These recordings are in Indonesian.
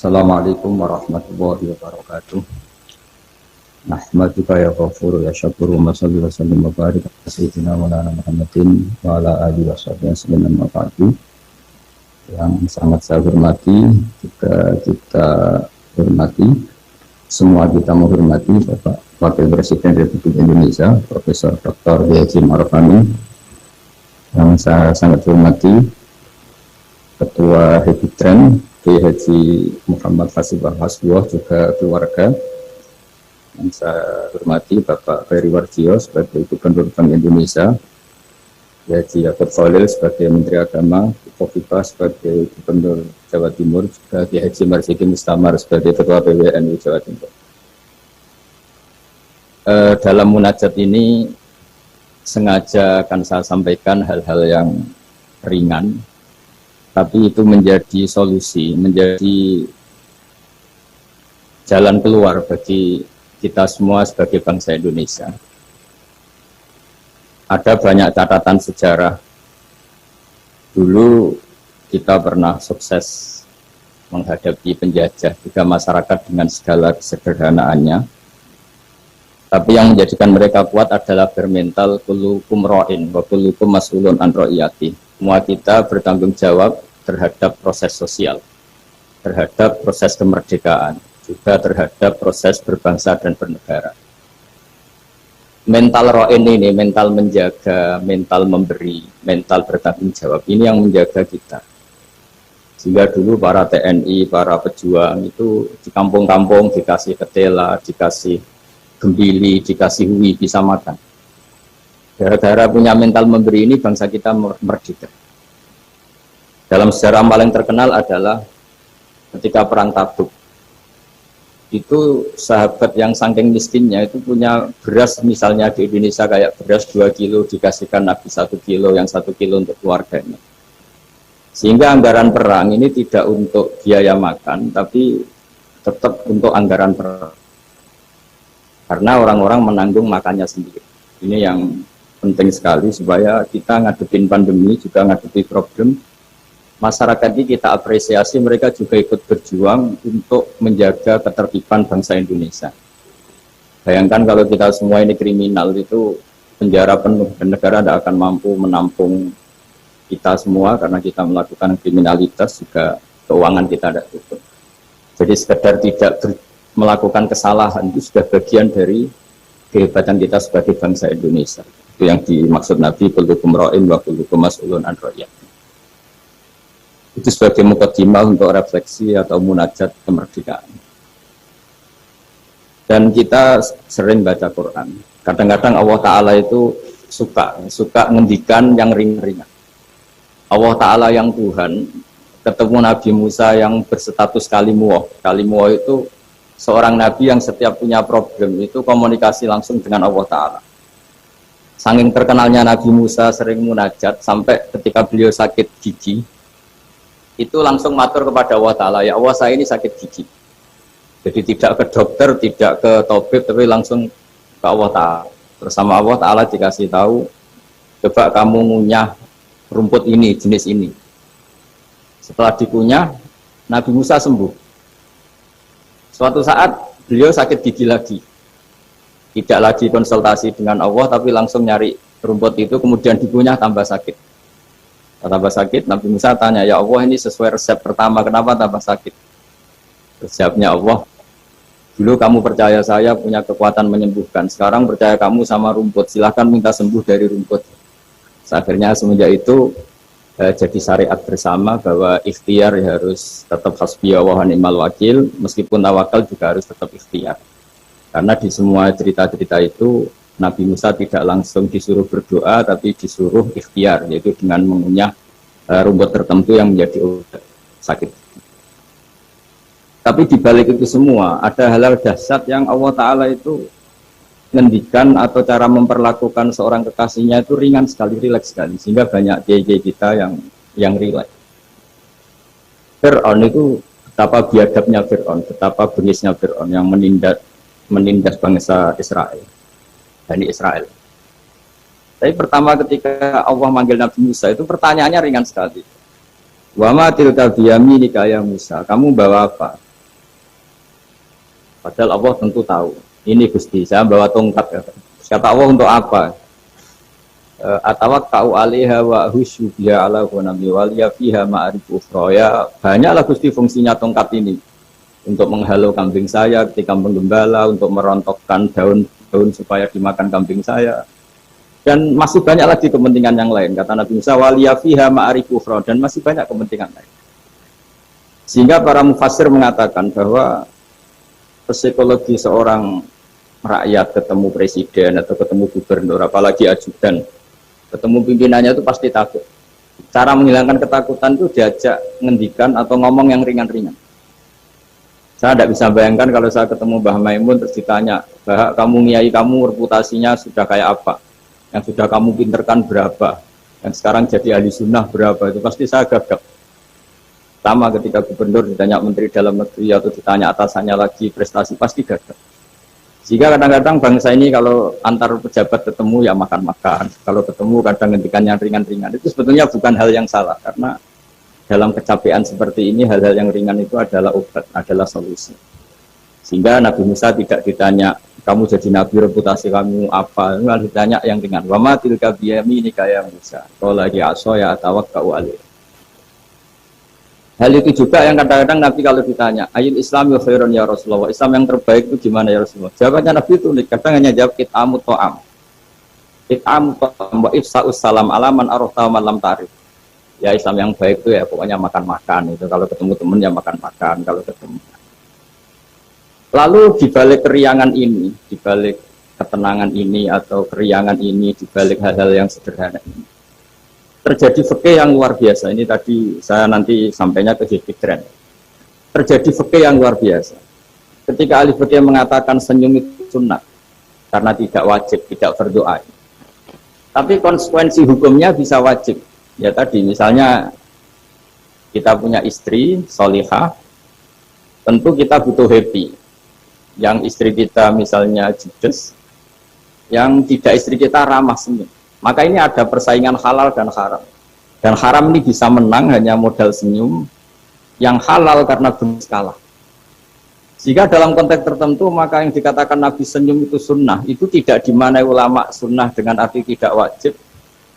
Assalamualaikum warahmatullahi wabarakatuh. Nahmaduka ya ghafuru ya syakuru wa salli wa sallim wa barik ala sayyidina Maulana Muhammadin wa ala alihi wa sahbihi wasallam wa ba'du. Yang sangat saya hormati, juga kita hormati, semua kita menghormati Bapak Wakil Presiden Republik Indonesia, Profesor Dr. Haji Ma'ruf Amin. Yang saya sangat hormati Ketua Hebitren Haji Muhammad Fasibah Hasbuah, juga keluarga. Yang saya hormati Bapak Ferry Warjio sebagai Gubernur Bank Indonesia, Haji Yaakob Khalil sebagai Menteri Agama, Kofifa sebagai Gubernur Jawa Timur, juga Haji Marzuki Mustamar sebagai Ketua PWNU Jawa Timur. Dalam munajat ini sengaja akan saya sampaikan hal-hal yang ringan, tapi itu menjadi solusi, menjadi jalan keluar bagi kita semua sebagai bangsa Indonesia. Ada banyak catatan sejarah. Dulu kita pernah sukses menghadapi penjajah, juga masyarakat dengan segala kesederhanaannya. Tapi yang menjadikan mereka kuat adalah bermental kullukum ra'in wa kullukum mas'ulun an ra'iyati. Semua kita bertanggung jawab terhadap proses sosial, terhadap proses kemerdekaan, juga terhadap proses berbangsa dan bernegara. Mental ra'in ini, mental menjaga, mental memberi, mental bertanggung jawab, ini yang menjaga kita. Sehingga dulu para TNI, para pejuang itu di kampung-kampung dikasih ketela, dikasih gembili, dikasih hui, bisa makan. Gara-gara punya mental memberi ini, bangsa kita merdeka. Dalam sejarah paling terkenal adalah ketika Perang Tabuk. Itu sahabat yang saking miskinnya itu punya beras, misalnya di Indonesia kayak beras 2 kilo dikasihkan Nabi 1 kilo, yang 1 kilo untuk keluarganya. Sehingga anggaran perang ini tidak untuk biaya makan, tapi tetap untuk anggaran perang. Karena orang-orang menanggung makannya sendiri. Ini yang penting sekali supaya kita ngadepin pandemi, juga ngadepi problem. Masyarakat ini kita apresiasi, mereka juga ikut berjuang untuk menjaga ketertiban bangsa Indonesia. Bayangkan kalau kita semua ini kriminal, itu penjara penuh dan negara tidak akan mampu menampung kita semua karena kita melakukan kriminalitas, juga keuangan kita tidak cukup. Jadi sekedar tidak melakukan kesalahan itu sudah bagian dari kehebatan kita sebagai bangsa Indonesia. Itu yang dimaksud Nabi, kullukum ra'in wa kullukum mas'ulun an ra'iyati. Itu sebagai mukadimah untuk refleksi atau munajat kemerdekaan. Dan kita sering baca Quran. Kadang-kadang Allah Ta'ala itu suka ngendikan yang ringan-ringan. Allah Ta'ala yang Tuhan ketemu Nabi Musa yang berstatus kalimuwah. Kalimuwah itu seorang Nabi yang setiap punya problem itu komunikasi langsung dengan Allah Ta'ala. Saking terkenalnya Nabi Musa sering munajat, sampai ketika beliau sakit gigi, itu langsung matur kepada Allah Ta'ala, ya Allah saya ini sakit gigi. Jadi tidak ke dokter, tidak ke tabib, tapi langsung ke Allah Ta'ala. Bersama Allah Ta'ala dikasih tahu, coba kamu ngunyah rumput ini, jenis ini. Setelah dikunyah, Nabi Musa sembuh. Suatu saat beliau sakit gigi lagi. Tidak lagi konsultasi dengan Allah, tapi langsung nyari rumput itu, kemudian dikunyah tambah sakit. Tambah sakit, Nabi Musa tanya, ya Allah ini sesuai resep pertama, kenapa tambah sakit? Resepnya Allah, dulu kamu percaya saya punya kekuatan menyembuhkan, sekarang percaya kamu sama rumput, silahkan minta sembuh dari rumput. Akhirnya semenjak itu jadi syariat bersama bahwa ikhtiar harus tetap hasbiyallah wa ni'mal wakil, meskipun tawakal juga harus tetap ikhtiar. Karena di semua cerita-cerita itu Nabi Musa tidak langsung disuruh berdoa, tapi disuruh ikhtiar, yaitu dengan mengunyah rumput tertentu yang menjadi obat sakit. Tapi di balik itu semua ada hal-hal dahsyat yang Allah Ta'ala itu ngendikan, atau cara memperlakukan seorang kekasihnya itu ringan sekali, rileks sekali, sehingga banyak kiai-kiai kita yang rileks. Fir'aun itu betapa biadabnya Fir'aun, betapa bengisnya Fir'aun yang menindas bangsa Israel. Bani Israel. Tapi pertama ketika Allah manggil Nabi Musa itu pertanyaannya ringan sekali. Wa ma tilka biyaminika ya Musa, kamu bawa apa? Padahal Allah tentu tahu. Ini Gusti, saya bawa tongkat. Ya. Kata Allah untuk apa? Atawakkau 'alaiha wa husyu biha ala ghunami wal fiha ma'arif ukhra. Ya, banyaklah Gusti fungsinya tongkat ini. Untuk menghalau kambing saya ketika menggembala, untuk merontokkan daun-daun supaya dimakan kambing saya. Dan masih banyak lagi kepentingan yang lain. Kata Nabi Musa, wal fiha ma'arif ukhra, dan masih banyak kepentingan lain. Sehingga para mufassir mengatakan bahwa psikologi seorang rakyat ketemu presiden atau ketemu gubernur, apalagi ajudan, ketemu pimpinannya itu pasti takut. Cara menghilangkan ketakutan itu diajak ngendikan atau ngomong yang ringan-ringan. Saya tidak bisa bayangkan kalau saya ketemu Mbah Maimun terus ditanya, Mbah, kamu nyai kamu reputasinya sudah kayak apa? Yang sudah kamu pinterkan berapa? Yang sekarang jadi ahli sunnah berapa? Itu pasti saya gagap. Sama ketika gubernur ditanya menteri dalam negeri atau ditanya atasannya lagi prestasi, pasti gagap. Sehingga kadang-kadang bangsa ini kalau antar pejabat ketemu ya makan-makan. Kalau ketemu kadang ngendikan yang ringan-ringan. Itu sebetulnya bukan hal yang salah. Karena dalam kecapean seperti ini hal-hal yang ringan itu adalah obat, adalah solusi. Sehingga Nabi Musa tidak ditanya, kamu jadi nabi reputasi kamu apa? Lalu ditanya yang ringan. Wa ma tilka biyaminika ya Musa. Qala ya asaya atawakkau 'alaiha. Hal itu juga yang kadang-kadang Nabi kalau ditanya, ayil Islam ya khairun ya Rasulullah, Islam yang terbaik itu gimana ya Rasulullah? Jawabannya Nabi itu kadang hanya jawab kit'amu to'am, wa ifsa'us salam alaman arofta malam tarif. Ya Islam yang baik itu ya pokoknya makan-makan itu, kalau ketemu teman ya makan-makan kalau ketemu. Lalu dibalik keriangan ini, dibalik ketenangan ini atau keriangan ini, dibalik hal-hal yang sederhana ini, terjadi fikih yang luar biasa. Ini tadi saya nanti sampainya ke Hibikren. Terjadi fikih yang luar biasa. Ketika ahli fikih mengatakan senyum itu sunnah karena tidak wajib, tidak berdoa. Tapi konsekuensi hukumnya bisa wajib. Ya tadi misalnya kita punya istri solihah, tentu kita butuh happy. Yang istri kita misalnya judes, yang tidak istri kita ramah senyum. Maka ini ada persaingan halal dan haram. Dan haram ini bisa menang hanya modal senyum. Yang halal karena benis kalah. Jika dalam konteks tertentu maka yang dikatakan Nabi senyum itu sunnah. Itu tidak dimanai ulama sunnah dengan arti tidak wajib.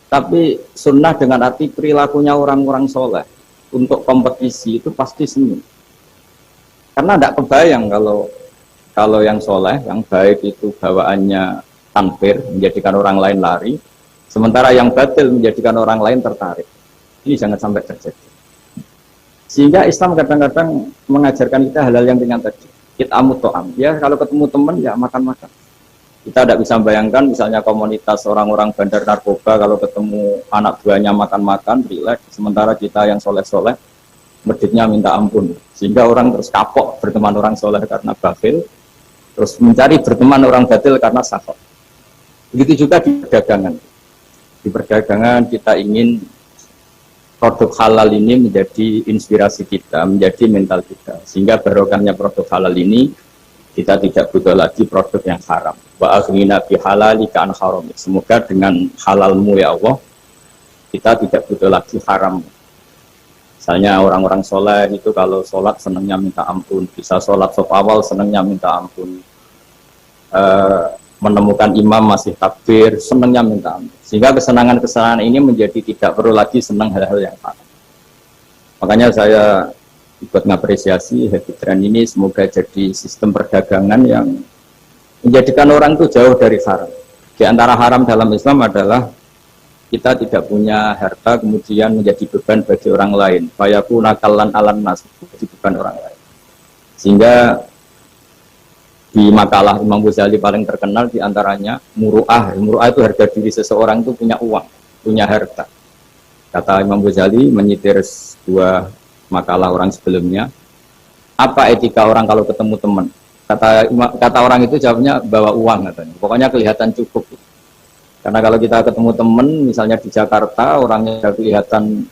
Tapi sunnah dengan arti perilakunya orang-orang soleh. Untuk kompetisi itu pasti senyum. Karena tidak kebayang kalau yang soleh, yang baik itu bawaannya tanfir, menjadikan orang lain lari. Sementara yang batil menjadikan orang lain tertarik. Ini jangan sampai terjadi. Sehingga Islam kadang-kadang mengajarkan kita hal-hal yang ringan tadi. Kit'amu to'am. Ya kalau ketemu teman ya makan-makan. Kita tidak bisa bayangkan misalnya komunitas orang-orang bandar narkoba kalau ketemu anak buahnya makan-makan, rileks. Sementara kita yang soleh-soleh, meditnya minta ampun. Sehingga orang terus kapok berteman orang soleh karena batil. Terus mencari berteman orang batil karena sahot. Begitu juga di perdagangan. Di perdagangan kita ingin produk halal ini menjadi inspirasi kita, menjadi mental kita. Sehingga barokahnya produk halal ini, kita tidak butuh lagi produk yang haram. Wa aghnina bi halalika an haram. Semoga dengan halalmu ya Allah, kita tidak butuh lagi haram. Misalnya orang-orang soleh itu kalau sholat senangnya minta ampun. Bisa sholat saf awal senangnya minta ampun. Menemukan imam masih takbir, senangnya minta ampun. Sehingga kesenangan-kesenangan ini menjadi tidak perlu lagi senang hal-hal yang haram. Makanya saya ikut mengapresiasi Happy Trend ini, semoga jadi sistem perdagangan yang menjadikan orang itu jauh dari haram. Di antara haram dalam Islam adalah kita tidak punya harta kemudian menjadi beban bagi orang lain. Fayaku nakalan alan nas, menjadi beban orang lain. Sehingga di makalah Imam Ghazali paling terkenal diantaranya muru'ah. Muru'ah itu harga diri seseorang itu punya uang, punya harta. Kata Imam Ghazali menyitir sebuah makalah orang sebelumnya, apa etika orang kalau ketemu teman? Kata orang itu jawabnya bawa uang katanya. Pokoknya kelihatan cukup. Karena kalau kita ketemu teman, misalnya di Jakarta, orangnya kelihatan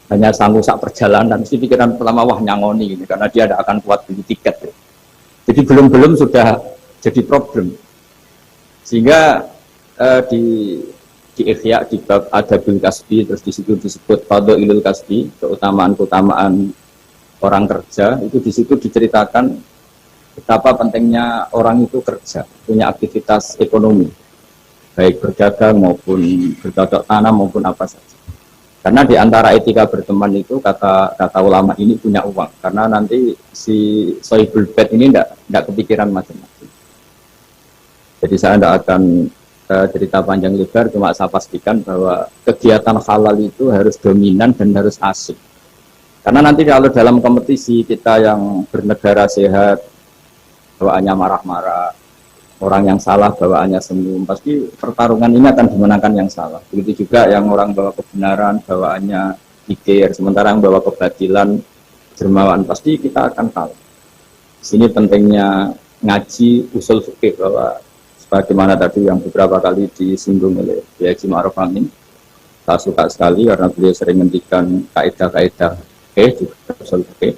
hanya sanggup sak perjalanan, mesti pikiran pertama wah nyangoni gitu, karena dia tidak akan kuat beli tiket. Gitu. Jadi belum sudah jadi problem. Sehingga di Ihya di bab Adabil Kasbi, terus di situ disebut Fadhailul Kasbi, keutamaan-keutamaan orang kerja, itu di situ diceritakan betapa pentingnya orang itu kerja, punya aktivitas ekonomi, baik berdagang maupun bercocok tanam maupun apa saja. Karena di antara etika berteman itu kata ulama ini punya uang. Karena nanti si sohibul bed ini tidak kepikiran macam-macam. Jadi saya tidak akan cerita panjang lebar, cuma saya pastikan bahwa kegiatan halal itu harus dominan dan harus asik. Karena nanti kalau dalam kompetisi kita yang bernegara sehat, bawaannya marah-marah, orang yang salah bawaannya senyum, pasti pertarungan ini akan dimenangkan yang salah. Begitu juga yang orang bawa kebenaran bawaannya pikir, sementara yang bawa kebatilan dermawan, pasti kita akan kalah. Sini pentingnya ngaji usul fikih, bahwa sebagaimana tadi yang beberapa kali disinggung oleh Kiai Haji Ma'ruf Amin, saya suka sekali karena beliau sering menghentikan kaidah-kaidah juga usul fikih,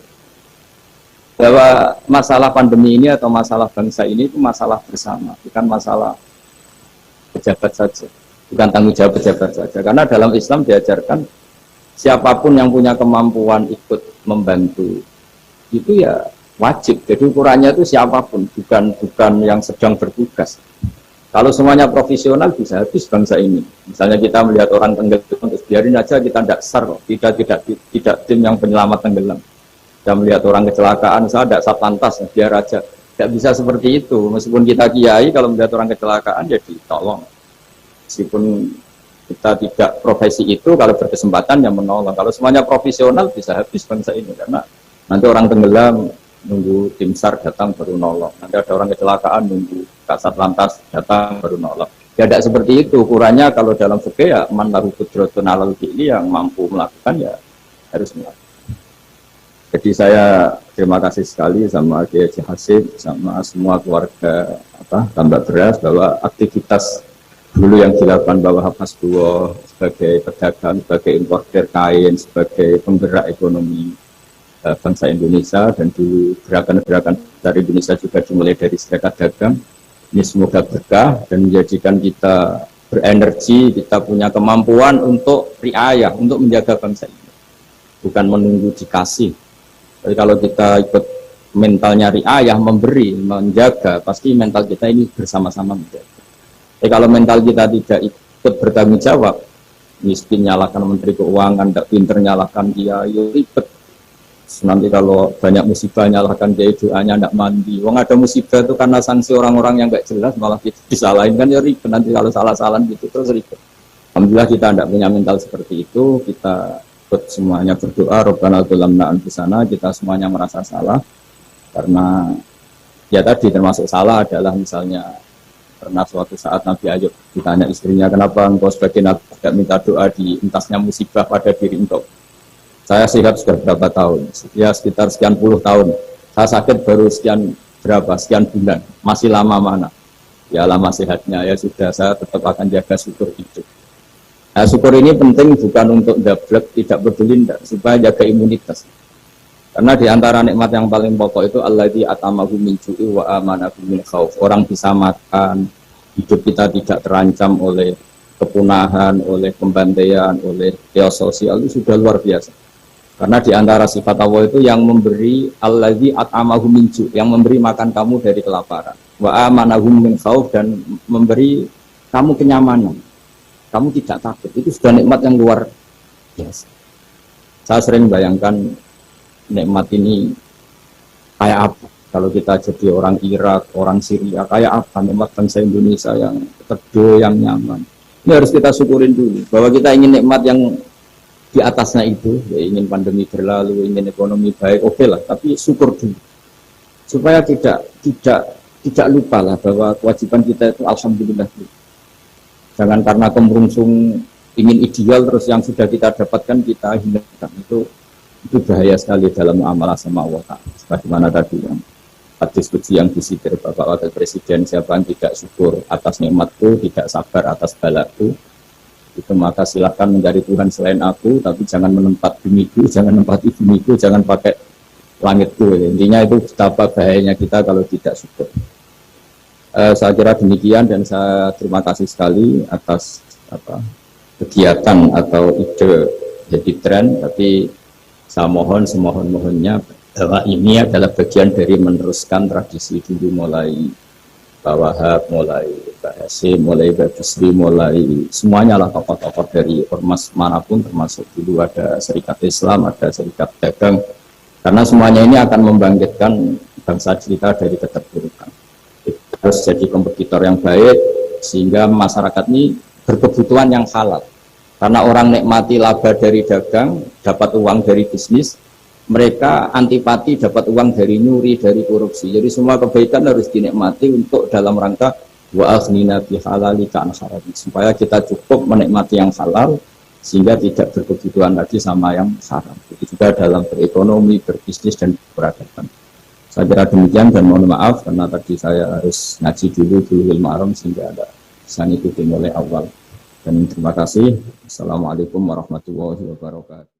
bahwa masalah pandemi ini atau masalah bangsa ini itu masalah bersama, bukan masalah pejabat saja, bukan tanggung jawab pejabat saja. Karena dalam Islam diajarkan siapapun yang punya kemampuan ikut membantu itu ya wajib. Jadi ukurannya itu siapapun, bukan yang sedang bertugas. Kalau semuanya profesional bisa habis bangsa ini. Misalnya kita melihat orang tenggelam, terus biarin aja, kita tidak sar, tidak tim yang penyelamat tenggelam. Kita melihat orang kecelakaan, saya tidak satlantas, biar aja. Tidak bisa seperti itu. Meskipun kita kiai, kalau melihat orang kecelakaan, ya ditolong. Meskipun kita tidak profesi itu, kalau berkesempatan ya menolong. Kalau semuanya profesional, bisa habis bangsa ini. Karena nanti orang tenggelam, nunggu tim SAR datang baru nolong. Nanti ada orang kecelakaan, nunggu kasat lantas datang baru nolong. Ya tidak seperti itu. Ukurannya kalau dalam fikih ya man lahu qudratun alal fi'li, yang mampu melakukan ya harus melakukan. Jadi saya terima kasih sekali sama Kiai Haji Hasib, sama semua keluarga Tambak Beras, bahwa aktivitas dulu yang dilakukan bahwa Hafazullah sebagai pedagang, sebagai importer kain, sebagai penggerak ekonomi bangsa Indonesia, dan di gerakan-gerakan dari Indonesia juga dimulai dari serikat dagang, ini semoga berkah dan menjadikan kita berenergi, kita punya kemampuan untuk riayah, untuk menjaga bangsa ini, bukan menunggu dikasih. Jadi kalau kita ikut mentalnya riayah, memberi, menjaga, pasti mental kita ini bersama-sama menjaga. Jadi kalau mental kita tidak ikut bertanggung jawab, miskin nyalakan Menteri Keuangan, tidak pinter nyalakan dia, ya ribet. Nanti kalau banyak musibah nyalakan dia, doanya tidak mandi. Wong ada musibah itu karena sanksi orang-orang yang nggak jelas, malah disalahin, kan ya ribet. Nanti kalau salah-salahan gitu terus ribet. Alhamdulillah kita tidak punya mental seperti itu. Kita semuanya berdoa, Rabbana dzalamna anfusana, kita semuanya merasa salah. Karena ya tadi termasuk salah adalah misalnya pernah suatu saat Nabi Ayub ditanya istrinya, kenapa engkau sebagai Nabi tidak minta doa di entasnya musibah pada diri engkau? Saya sehat sudah berapa tahun? Ya sekitar sekian puluh tahun. Saya sakit baru sekian bulan. Masih lama mana? Ya lama sehatnya, ya sudah, saya tetap akan jaga syukur hidup. Nah, syukur ini penting bukan untuk dablek, tidak peduli, supaya jaga imunitas. Karena di antara nikmat yang paling pokok itu alladzi atamahu min ju'i wa amanahu min khauf. Orang bisa makan, hidup kita tidak terancam oleh kepunahan, oleh pembantaian, oleh chaos sosial, itu sudah luar biasa. Karena di antara sifat Allah itu yang memberi alladzi atamahu min ju', yang memberi makan kamu dari kelaparan. Wa amanahu min khauf, dan memberi kamu kenyamanan. Kamu tidak takut, itu sudah nikmat yang luar biasa. Saya sering bayangkan nikmat ini kayak apa kalau kita jadi orang Irak, orang Syria, kayak apa nikmat bangsa Indonesia yang teduh, yang nyaman. Ini harus kita syukurin dulu, bahwa kita ingin nikmat yang di atasnya itu, ya ingin pandemi berlalu, ingin ekonomi baik, oke lah, tapi syukur dulu supaya tidak lupa lah bahwa kewajiban kita itu alhamdulillah dulu. Jangan karena kemerungsung ingin ideal terus yang sudah kita dapatkan kita hilangkan. Itu bahaya sekali dalam muamalah sama Allah Ta'ala. Sebagaimana tadi yang diskusi yang disitir Bapak Wakil Presiden, siapa yang tidak syukur atas nikmatku, tidak sabar atas balaku, itu maka silahkan mencari Tuhan selain aku, tapi jangan menempat bumiku, jangan menempati bumiku, jangan pakai langitku. Intinya itu betapa bahayanya kita kalau tidak syukur. Saya kira demikian, dan saya terima kasih sekali atas kegiatan atau ide jadi tren, tapi saya mohon semohon-mohonnya bahwa ini adalah bagian dari meneruskan tradisi dulu, mulai Pak Wahab, mulai Pak Hasim, mulai Pak Bisri, mulai semuanya lah tokoh-tokoh dari ormas manapun, termasuk dulu ada Serikat Islam, ada Serikat Dagang, karena semuanya ini akan membangkitkan bangsa kita dari keterpurukan. Kita harus jadi kompetitor yang baik sehingga masyarakat ini berkebutuhan yang halal. Karena orang nikmati laba dari dagang, dapat uang dari bisnis, mereka antipati dapat uang dari nyuri, dari korupsi. Jadi semua kebaikan harus dinikmati untuk dalam rangka wa aghnina bi halalika an haram, supaya kita cukup menikmati yang halal sehingga tidak berkebutuhan lagi sama yang haram. Itu juga dalam berekonomi, berbisnis dan peradaban. Saya kira demikian dan mohon maaf karena tadi saya harus ngaji dulu Bulughul Maram sehingga ada bisa ngikuti mulai awal. Dan terima kasih. Assalamualaikum warahmatullahi wabarakatuh.